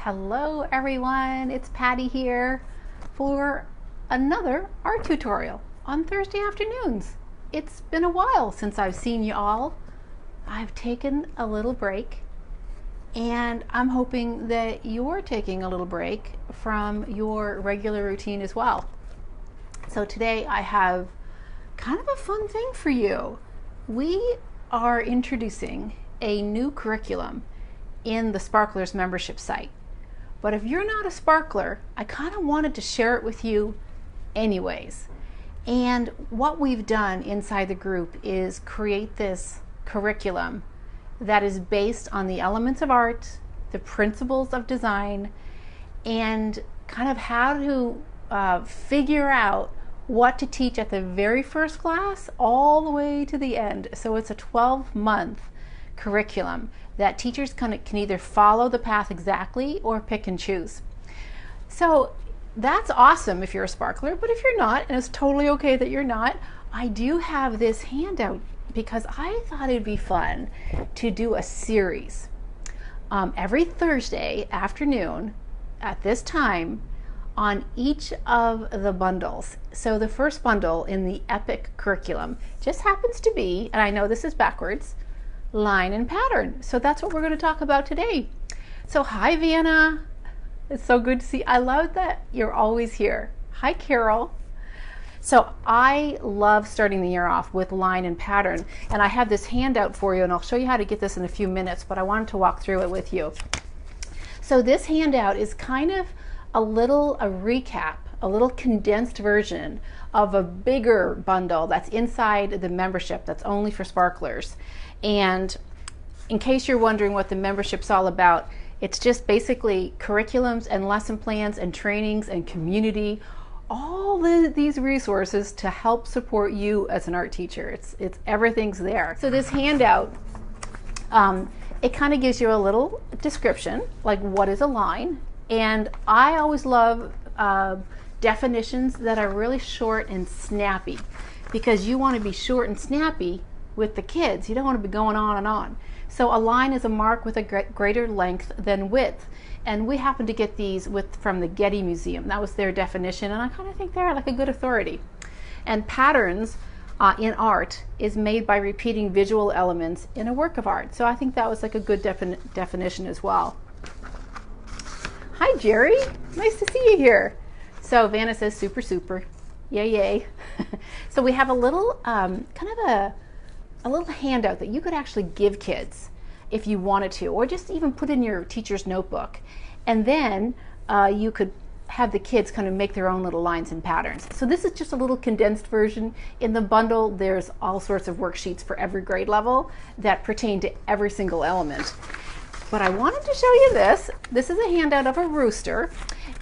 Hello everyone, it's Patty here for another art tutorial on Thursday afternoons. It's been a while since I've seen you all. I've taken a little break and I'm hoping that you're taking a little break from your regular routine as well. So today I have kind of a fun thing for you. We are introducing a new curriculum in the Sparklers membership site. But if you're not a sparkler, I kind of wanted to share it with you anyways. And what we've done inside the group is create this curriculum that is based on the elements of art, the principles of design, and kind of how to figure out what to teach at the very first class all the way to the end. So it's a 12-month curriculum that teachers can either follow the path exactly or pick and choose. So that's awesome if you're a sparkler, but if you're not, and it's totally okay that you're not, I do have this handout because I thought it'd be fun to do a series. Every Thursday afternoon at this time on each of the bundles. So the first bundle in the Epic curriculum just happens to be, and I know this is backwards, line and pattern. So that's what we're going to talk about today. So hi Vanna, it's so good to see. I love that you're always here. Hi Carol. So I love starting the year off with line and pattern, and I have this handout for you, and I'll show you how to get this in a few minutes, but I wanted to walk through it with you. So this handout is kind of a recap, a little condensed version of a bigger bundle that's inside the membership that's only for sparklers. And in case you're wondering what the membership's all about, it's just basically curriculums and lesson plans and trainings and community, all these resources to help support you as an art teacher. It's everything's there. So this handout, it kind of gives you a little description, like what is a line. And I always love definitions that are really short and snappy, because you want to be short and snappy with the kids. You don't want to be going on and on. So a line is a mark with a greater length than width. And we happen to get these from the Getty Museum. That was their definition, and I kind of think they're like a good authority. And patterns in art is made by repeating visual elements in a work of art. So I think that was like a good definition as well. Hi Jerry, nice to see you here. So Vanna says super, super, yay, yay. So we have a little, kind of a little handout that you could actually give kids if you wanted to, or just even put in your teacher's notebook. And then you could have the kids kind of make their own little lines and patterns. So this is just a little condensed version. In the bundle, there's all sorts of worksheets for every grade level that pertain to every single element. But I wanted to show you this. This is a handout of a rooster.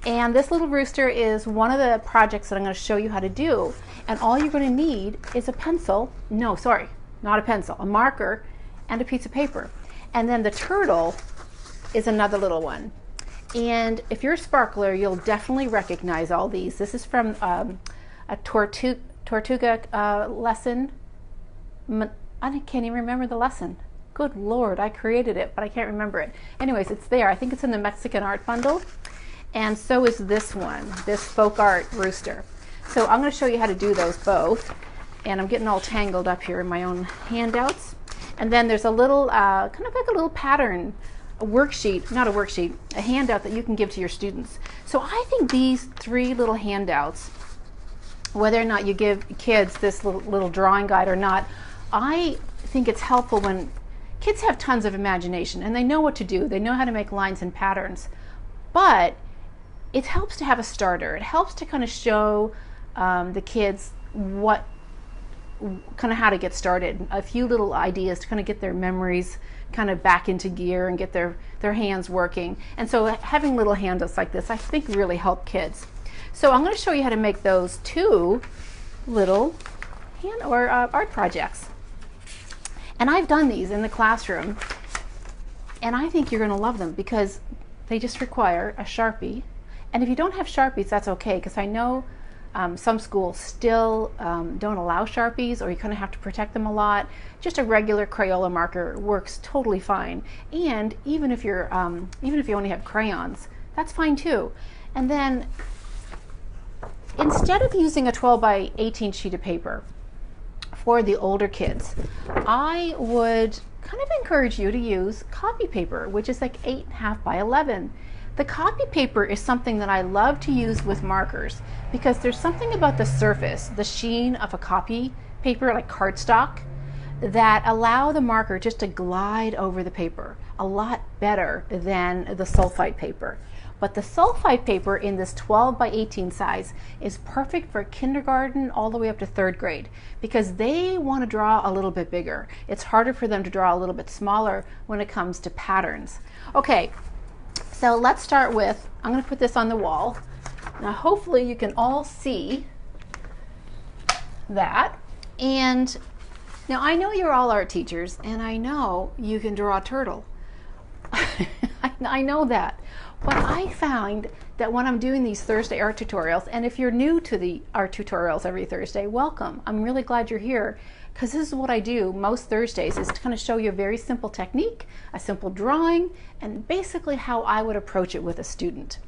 And this little rooster is one of the projects that I'm going to show you how to do. And all you're going to need is a pencil. No, sorry, not a pencil, a marker and a piece of paper. And then the turtle is another little one. And if you're a sparkler, you'll definitely recognize all these. This is from a Tortuga lesson. I can't even remember the lesson. Good Lord, I created it, but I can't remember it. Anyways, it's there. I think it's in the Mexican art bundle. And so is this one, this folk art rooster. So I'm going to show you how to do those both. And I'm getting all tangled up here in my own handouts. And then there's a little, kind of like a little pattern, a worksheet, not a worksheet, a handout that you can give to your students. So I think these three little handouts, whether or not you give kids this little drawing guide or not, I think it's helpful when kids have tons of imagination and they know what to do. They know how to make lines and patterns. But it helps to have a starter. It helps to kind of show the kids kind of how to get started. A few little ideas to kind of get their memories kind of back into gear and get their hands working. And so having little handouts like this, I think, really help kids. So I'm going to show you how to make those two little art projects. And I've done these in the classroom, and I think you're going to love them because they just require a Sharpie. And if you don't have Sharpies, that's okay, because I know Some schools still don't allow Sharpies, or you kind of have to protect them a lot. Just a regular Crayola marker works totally fine. And even if you only have crayons, that's fine too. And then instead of using a 12 by 18 sheet of paper for the older kids, I would kind of encourage you to use copy paper, which is like 8.5 by 11. The copy paper is something that I love to use with markers because there's something about the surface, the sheen of a copy paper like cardstock, that allow the marker just to glide over the paper a lot better than the sulfite paper. But the sulfite paper in this 12 by 18 size is perfect for kindergarten all the way up to 3rd grade because they want to draw a little bit bigger. It's harder for them to draw a little bit smaller when it comes to patterns. Okay, so let's start with, I'm going to put this on the wall. Now hopefully you can all see that. And now I know you're all art teachers, and I know you can draw a turtle. I know that. But I find that when I'm doing these Thursday art tutorials, and if you're new to the art tutorials every Thursday, welcome. I'm really glad you're here, because this is what I do most Thursdays, is to kind of show you a very simple technique, a simple drawing, and basically how I would approach it with a student.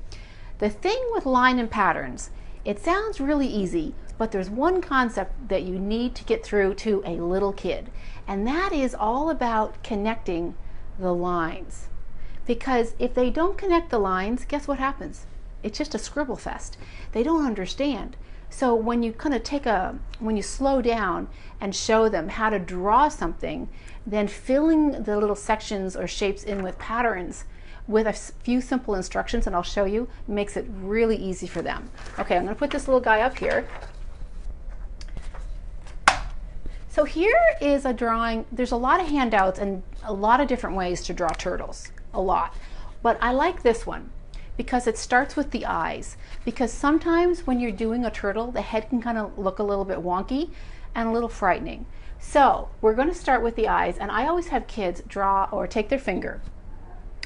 The thing with line and patterns, it sounds really easy, but there's one concept that you need to get through to a little kid, and that is all about connecting the lines. Because if they don't connect the lines, guess what happens? It's just a scribble fest. They don't understand. So when you kind of when you slow down and show them how to draw something, then filling the little sections or shapes in with patterns with a few simple instructions, and I'll show you, makes it really easy for them. Okay, I'm going to put this little guy up here. So here is a drawing. There's a lot of handouts and a lot of different ways to draw turtles. A lot. But I like this one because it starts with the eyes. Because sometimes when you're doing a turtle, the head can kind of look a little bit wonky and a little frightening. So we're going to start with the eyes, and I always have kids draw or take their finger,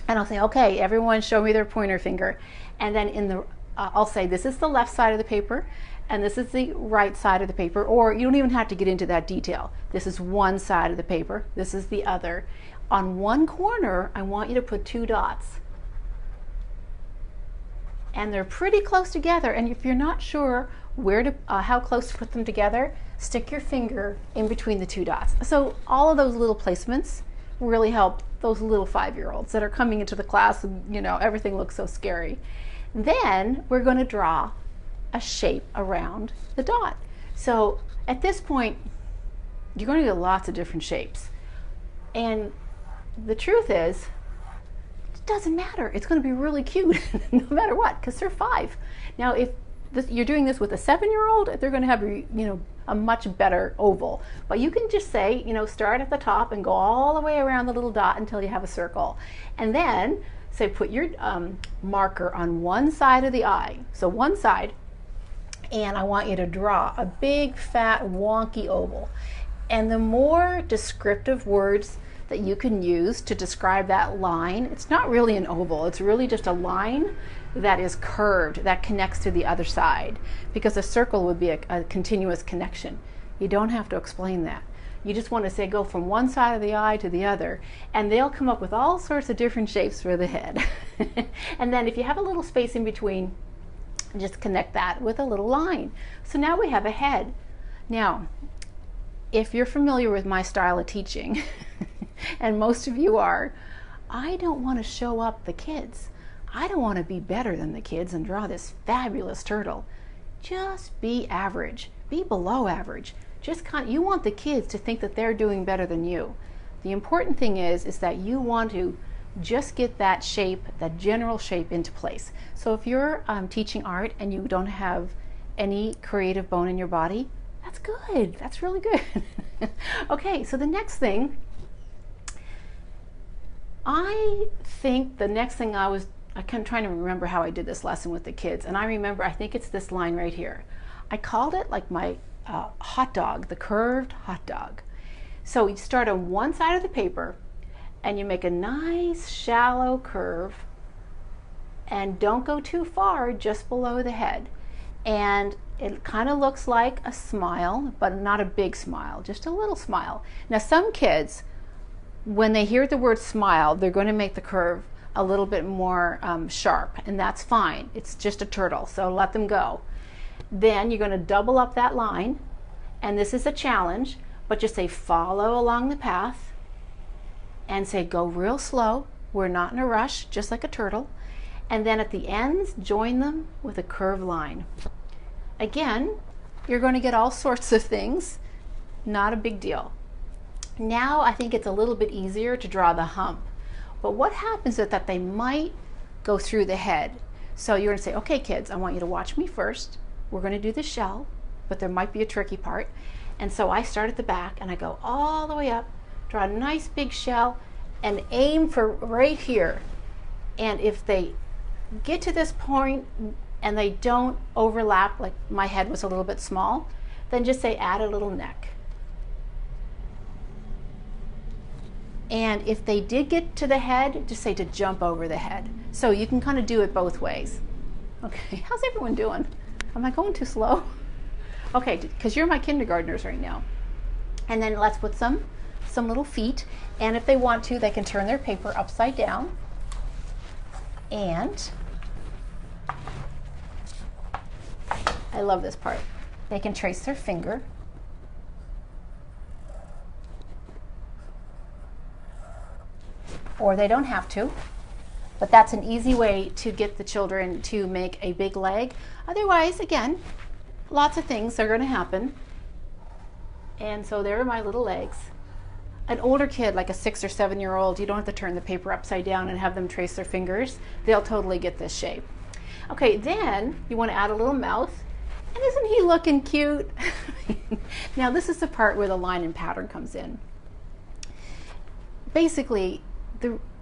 and I'll say, okay, everyone show me their pointer finger. And then in the I'll say, this is the left side of the paper, and this is the right side of the paper, or you don't even have to get into that detail. This is one side of the paper, this is the other. On one corner, I want you to put 2 dots. And they're pretty close together, and if you're not sure where to, how close to put them together, stick your finger in between the 2 dots. So all of those little placements really help those little 5-year-olds that are coming into the class and, you know, everything looks so scary. Then we're going to draw a shape around the dot. So at this point, you're going to get lots of different shapes. And the truth is, it doesn't matter. It's going to be really cute no matter what, because they're 5. Now, if you're doing this with a 7-year-old, they're going to have, you know, a much better oval. But you can just say, you know, start at the top and go all the way around the little dot until you have a circle. And then say, put your marker on one side of the eye. So one side, and I want you to draw a big, fat, wonky oval. And the more descriptive words that you can use to describe that line, it's not really an oval, it's really just a line that is curved, that connects to the other side, because a circle would be a continuous connection. You don't have to explain that. You just want to say, go from one side of the eye to the other, and they'll come up with all sorts of different shapes for the head. And then if you have a little space in between, just connect that with a little line. So now we have a head. Now, if you're familiar with my style of teaching, and most of you are, I don't want to show up the kids. I don't want to be better than the kids and draw this fabulous turtle. Just be average. Be below average. You want the kids to think that they're doing better than you. The important thing is that you want to just get that shape, that general shape into place. So if you're teaching art and you don't have any creative bone in your body, that's good. That's really good. Okay, so the next thing, I think the next thing I'm trying to remember how I did this lesson with the kids, and I remember, I think it's this line right here. I called it like my hot dog, the curved hot dog. So you start on one side of the paper, and you make a nice shallow curve, and don't go too far, just below the head. And It kind of looks like a smile, but not a big smile, just a little smile. Now some kids, when they hear the word smile, they're going to make the curve a little bit more sharp, and that's fine. It's just a turtle, so let them go. Then you're going to double up that line, and this is a challenge, but just say follow along the path and say go real slow. We're not in a rush, just like a turtle. And then at the ends, join them with a curved line. Again, you're going to get all sorts of things, not a big deal. Now I think it's a little bit easier to draw the hump. But what happens is that they might go through the head. So you're going to say, okay kids, I want you to watch me first. We're going to do the shell, but there might be a tricky part. And so I start at the back and I go all the way up, draw a nice big shell, and aim for right here. And if they get to this point and they don't overlap, like my head was a little bit small, then just say add a little neck. And if they did get to the head, just say to jump over the head. So you can kind of do it both ways. Okay, how's everyone doing? Am I going too slow? Okay, because you're my kindergartners right now. And then let's put some little feet. And if they want to, they can turn their paper upside down. And I love this part. They can trace their finger. Or they don't have to, but that's an easy way to get the children to make a big leg. Otherwise, again, lots of things are going to happen. And so there are my little legs. An older kid, like a 6 or 7 year old, you don't have to turn the paper upside down and have them trace their fingers. They'll totally get this shape. Okay, then you want to add a little mouth. And isn't he looking cute? Now this is the part where the line and pattern comes in. Basically,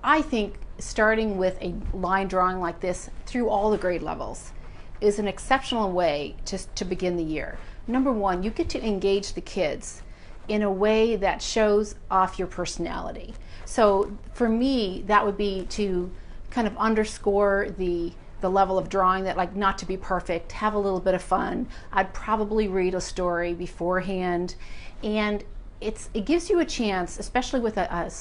I think starting with a line drawing like this through all the grade levels is an exceptional way to begin the year. Number one, you get to engage the kids in a way that shows off your personality. So for me, that would be to kind of underscore the level of drawing, that like not to be perfect, have a little bit of fun. I'd probably read a story beforehand, and it gives you a chance, especially with a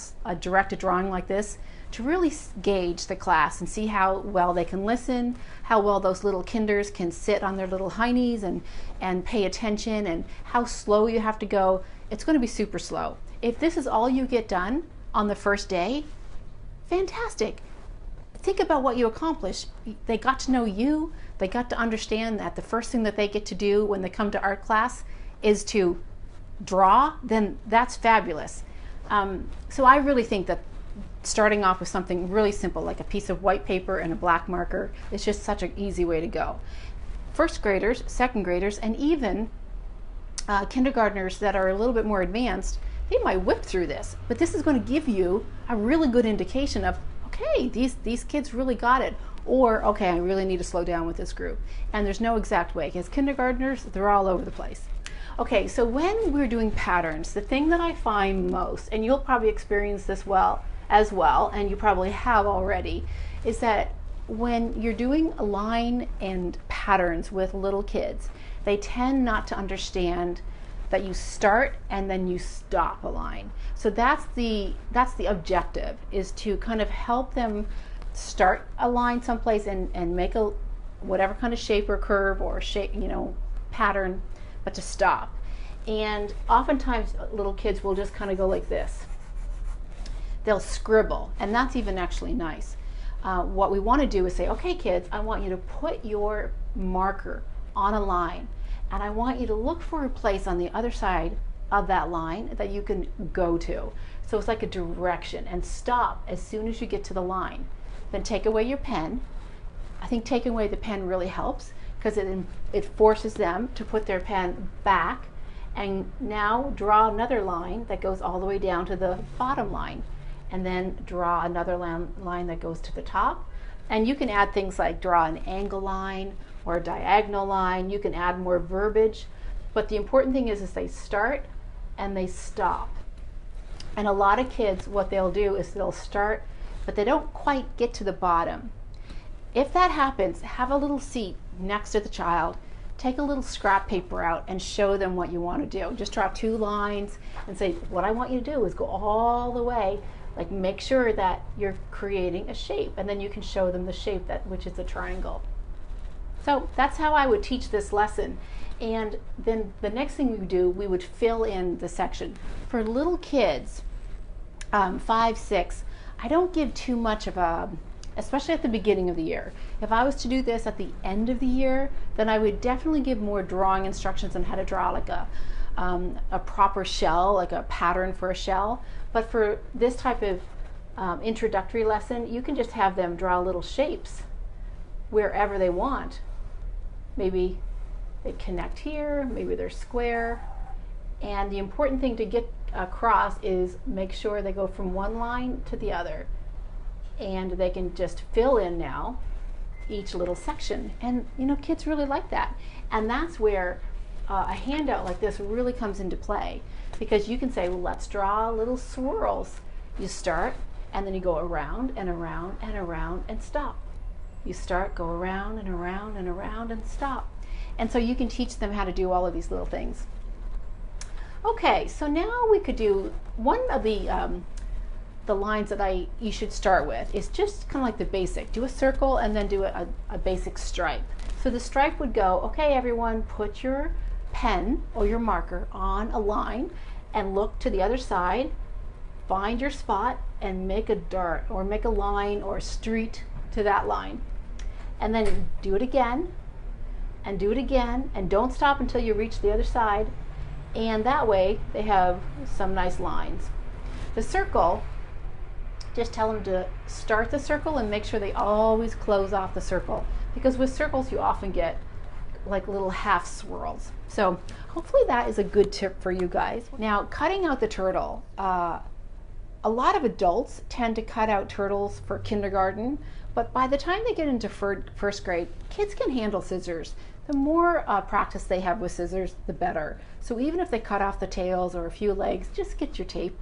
directed drawing like this, to really gauge the class and see how well they can listen, how well those little kinders can sit on their little heinies and pay attention, and how slow you have to go. It's going to be super slow. If this is all you get done on the first day, fantastic. Think about what you accomplished. They got to know you. They got to understand that the first thing that they get to do when they come to art class is to draw. Then that's fabulous. So I really think that starting off with something really simple, like a piece of white paper and a black marker, is just such an easy way to go. First graders, second graders, and even kindergartners that are a little bit more advanced, they might whip through this, but this is going to give you a really good indication of, okay, these kids really got it, or okay, I really need to slow down with this group. And there's no exact way, because kindergartners, they're all over the place. Okay, so when we're doing patterns, the thing that I find most, and you'll probably experience this as well, and you probably have already, is that when you're doing a line and patterns with little kids, they tend not to understand that you start and then you stop a line. So that's the objective, is to kind of help them start a line someplace and make a whatever kind of shape or curve or shape, pattern, but to stop. And oftentimes little kids will just kind of go like this. They'll scribble, and that's even actually nice. What we want to do is say, okay kids, I want you to put your marker on a line, and I want you to look for a place on the other side of that line that you can go to. So it's like a direction, and stop as soon as you get to the line. Then take away your pen. I think taking away the pen really helps, because it forces them to put their pen back, and now draw another line that goes all the way down to the bottom line, and then draw another line that goes to the top. And you can add things like draw an angle line or a diagonal line. You can add more verbiage, but the important thing is they start and they stop. And a lot of kids, what they'll do is they'll start, but they don't quite get to the bottom. If that happens, have a little seat next to the child. take a little scrap paper out and show them what you want to do. Just draw 2 lines and say, what I want you to do is go all the way, like make sure that you're creating a shape, and then you can show them the shape which is a triangle. So that's how I would teach this lesson. And then the next thing we would do, we would fill in the section. For little kids, 5, 6, I don't give too much of especially at the beginning of the year. If I was to do this at the end of the year, then I would definitely give more drawing instructions on how to draw like a proper shell, like a pattern for a shell. But for this type of introductory lesson, you can just have them draw little shapes wherever they want. Maybe they connect here, maybe they're square. And the important thing to get across is make sure they go from one line to the other. And they can just fill in now each little section. And you know, kids really like that. And that's where a handout like this really comes into play, because you can say, well, let's draw little swirls. You start, and then you go around and around and around and stop. You start, go around and around and around and stop. And so you can teach them how to do all of these little things. Okay, so now we could do one of the lines that you should start with is just kind of like the basic. Do a circle and then do a basic stripe. So the stripe would go, okay everyone, put your pen or your marker on a line and look to the other side, find your spot and make a dart or make a line or a street to that line. And then do it again and do it again, and don't stop until you reach the other side. And that way they have some nice lines. The circle, just tell them to start the circle and make sure they always close off the circle, because with circles you often get like little half swirls. So hopefully that is a good tip for you guys. Now, cutting out the turtle. A lot of adults tend to cut out turtles for kindergarten, but by the time they get into first grade, kids can handle scissors. The more practice they have with scissors, the better. So even if they cut off the tails or a few legs, just get your tape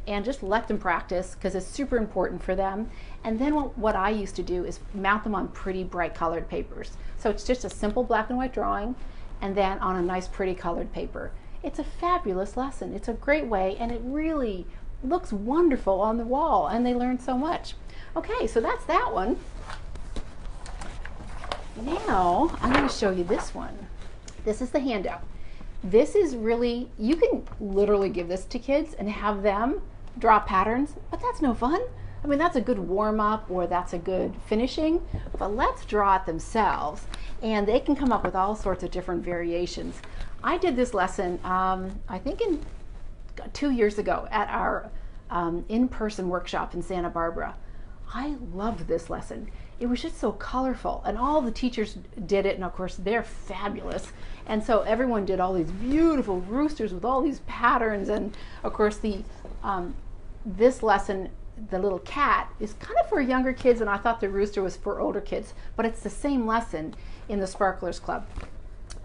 and just let them practice, because it's super important for them. And then what I used to do is mount them on pretty bright colored papers. So it's just a simple black and white drawing, and then on a nice pretty colored paper. It's a fabulous lesson. It's a great way, and it really looks wonderful on the wall, and they learn so much. Okay, so that's that one. Now I'm going to show you this one. This is the handout. This is really, you can literally give this to kids and have them draw patterns, but that's no fun. I mean, that's a good warm-up or that's a good finishing, but let's draw it themselves, and they can come up with all sorts of different variations. I did this lesson, I think 2 years ago at our in-person workshop in Santa Barbara. I loved this lesson. It was just so colorful, and all the teachers did it, and of course they're fabulous. And so everyone did all these beautiful roosters with all these patterns, and of course this lesson, the little cat, is kind of for younger kids, and I thought the rooster was for older kids, but it's the same lesson in the Sparklers Club.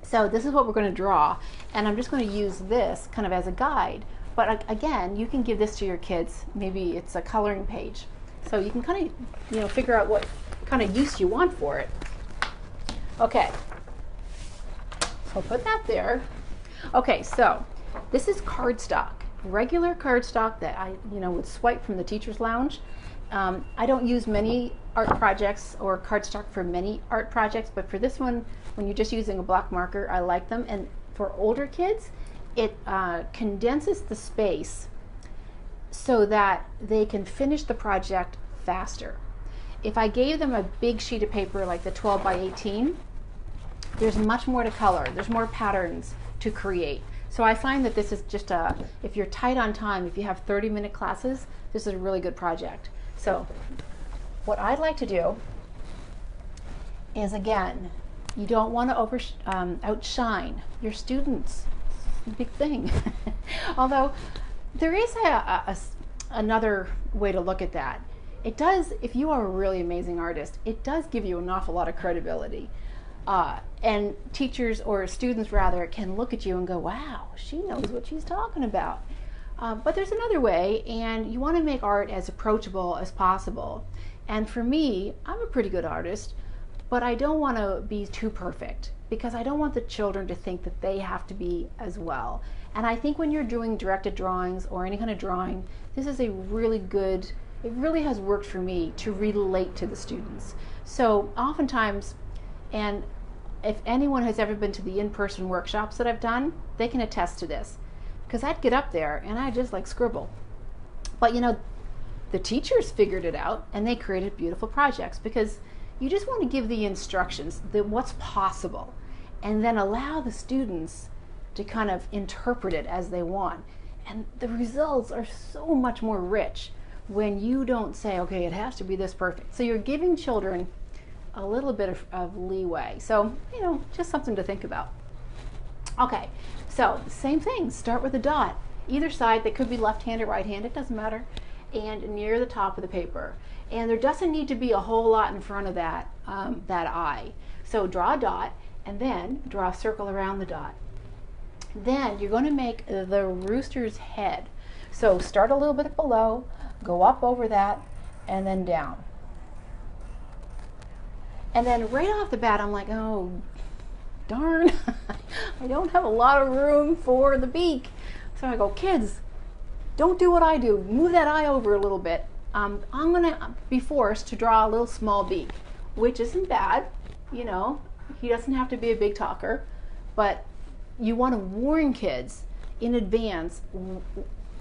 So this is what we're going to draw, and I'm just going to use this kind of as a guide. But again, you can give this to your kids. Maybe it's a coloring page. So you can kind of, figure out what kind of use you want for it. Okay, so I'll put that there. Okay, so this is cardstock, regular cardstock that I, would swipe from the teacher's lounge. I don't use many art projects or cardstock for many art projects, but for this one, when you're just using a black marker, I like them. And for older kids, it condenses the space so that they can finish the project faster. If I gave them a big sheet of paper like the 12 by 18, there's much more to color. There's more patterns to create. So I find that this is just if you're tight on time, if you have 30-minute classes, this is a really good project. So what I'd like to do is, again, you don't want to outshine your students. It's a big thing. Although there is another way to look at that. It does, if you are a really amazing artist, it does give you an awful lot of credibility. And teachers, or students rather, can look at you and go, wow, she knows what she's talking about. But there's another way, and you want to make art as approachable as possible. And for me, I'm a pretty good artist, but I don't want to be too perfect. because I don't want the children to think that they have to be as well. And I think when you're doing directed drawings or any kind of drawing, this is a really good, it really has worked for me to relate to the students. So oftentimes, and if anyone has ever been to the in-person workshops that I've done, they can attest to this. Because I'd get up there and I'd just like scribble. But you know, the teachers figured it out and they created beautiful projects, because you just want to give the instructions, that what's possible, and then allow the students to kind of interpret it as they want. And the results are so much more rich when you don't say, okay, it has to be this perfect. So you're giving children a little bit of leeway. So, you know, just something to think about. Okay, so same thing, start with a dot. Either side, they could be left-handed, right-handed, doesn't matter, and near the top of the paper. And there doesn't need to be a whole lot in front of that, that eye. So draw a dot, and then draw a circle around the dot. Then you're going to make the rooster's head. So start a little bit below, go up over that, and then down. And then right off the bat, I'm like, oh, darn, I don't have a lot of room for the beak. So I go, kids, don't do what I do. Move that eye over a little bit. I'm going to be forced to draw a little small beak, which isn't bad. You know, he doesn't have to be a big talker, but you want to warn kids in advance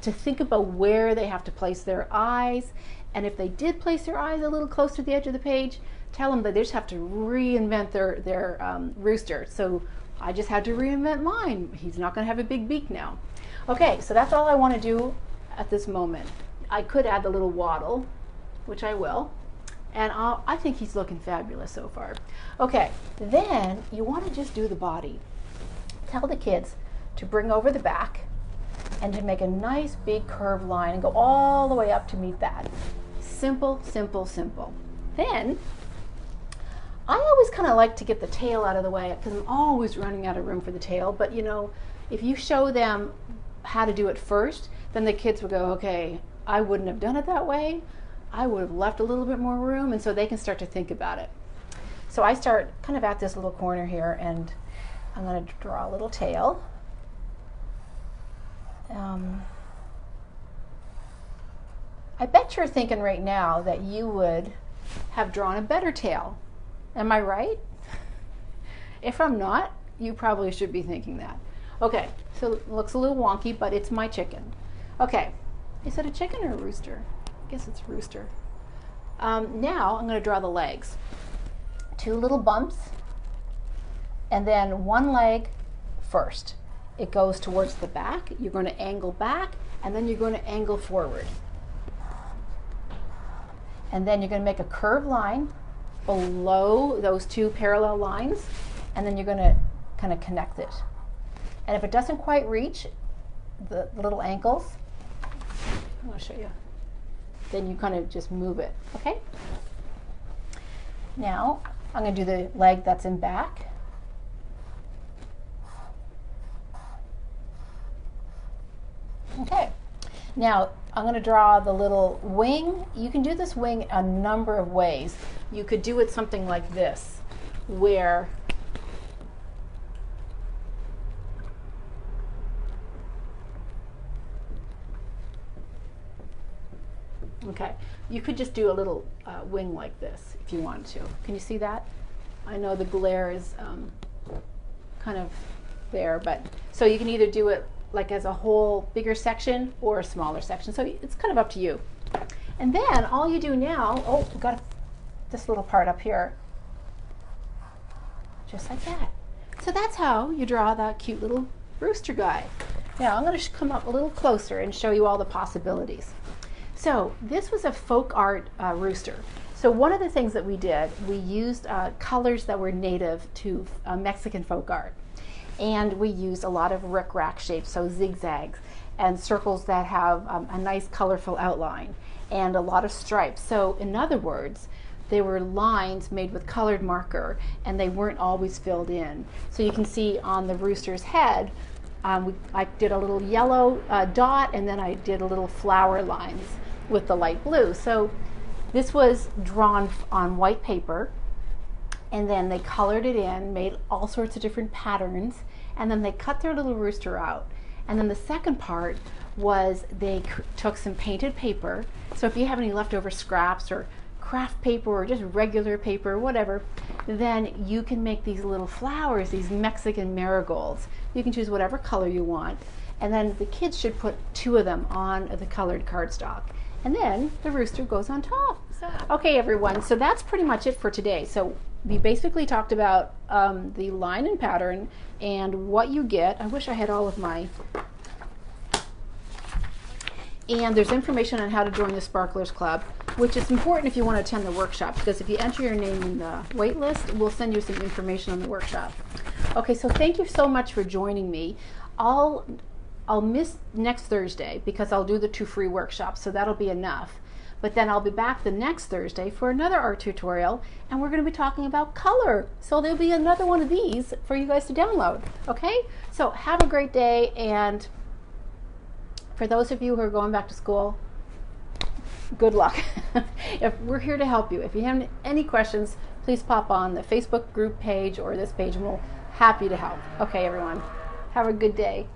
to think about where they have to place their eyes. And if they did place their eyes a little close to the edge of the page, tell them that they just have to reinvent their rooster. So I just had to reinvent mine. He's not going to have a big beak now. Okay, so that's all I want to do at this moment. I could add the little waddle, which I will, and I think he's looking fabulous so far. Okay, then you want to just do the body. Tell the kids to bring over the back and to make a nice big curved line and go all the way up to meet that. Simple, simple, simple. Then I always kind of like to get the tail out of the way, because I'm always running out of room for the tail. But you know, if you show them how to do it first, then the kids will go, okay, I wouldn't have done it that way. I would have left a little bit more room, and so they can start to think about it. So I start kind of at this little corner here, and I'm going to draw a little tail. I bet you're thinking right now that you would have drawn a better tail. Am I right? If I'm not, you probably should be thinking that. Okay, so it looks a little wonky, but it's my chicken. Okay, is it a chicken or a rooster? I guess it's a rooster. Now I'm going to draw the legs. 2 little bumps, and then one leg first. It goes towards the back. You're going to angle back, and then you're going to angle forward. And then you're going to make a curved line below those 2 parallel lines, and then you're going to kind of connect it. And if it doesn't quite reach the little ankles, I'm going to show you, then you kind of just move it, okay? Now, I'm going to do the leg that's in back. Okay, now I'm going to draw the little wing. You can do this wing a number of ways. You could do it something like this, where okay, you could just do a little wing like this if you wanted to. Can you see that? I know the glare is kind of there, but so you can either do it like as a whole bigger section or a smaller section. So it's kind of up to you. And then all you do now, oh, we've got this little part up here, just like that. So that's how you draw that cute little rooster guy. Now I'm going to come up a little closer and show you all the possibilities. So this was a folk art rooster. So one of the things that we did, we used colors that were native to Mexican folk art. And we used a lot of rick-rack shapes, so zigzags, and circles that have a nice colorful outline, and a lot of stripes. So in other words, they were lines made with colored marker, and they weren't always filled in. So you can see on the rooster's head, I did a little yellow dot, and then I did a little flower lines with the light blue. So this was drawn on white paper, and then they colored it in, made all sorts of different patterns, and then they cut their little rooster out. And then the second part was they took some painted paper. So if you have any leftover scraps or craft paper or just regular paper, whatever, then you can make these little flowers, these Mexican marigolds. You can choose whatever color you want. And then the kids should put 2 of them on the colored cardstock. And then the rooster goes on top. Okay, everyone, so that's pretty much it for today. So we basically talked about the line and pattern and what you get. I wish I had all of my... And there's information on how to join the Sparklers Club, which is important if you want to attend the workshop, because if you enter your name in the wait list, we'll send you some information on the workshop. Okay, so thank you so much for joining me. I'll miss next Thursday because I'll do the 2 free workshops, so that'll be enough. But then I'll be back the next Thursday for another art tutorial, and we're going to be talking about color. So there'll be another one of these for you guys to download. Okay? So have a great day, and for those of you who are going back to school, good luck. If we're here to help you. If you have any questions, please pop on the Facebook group page or this page, and we're happy to help. Okay, everyone. Have a good day.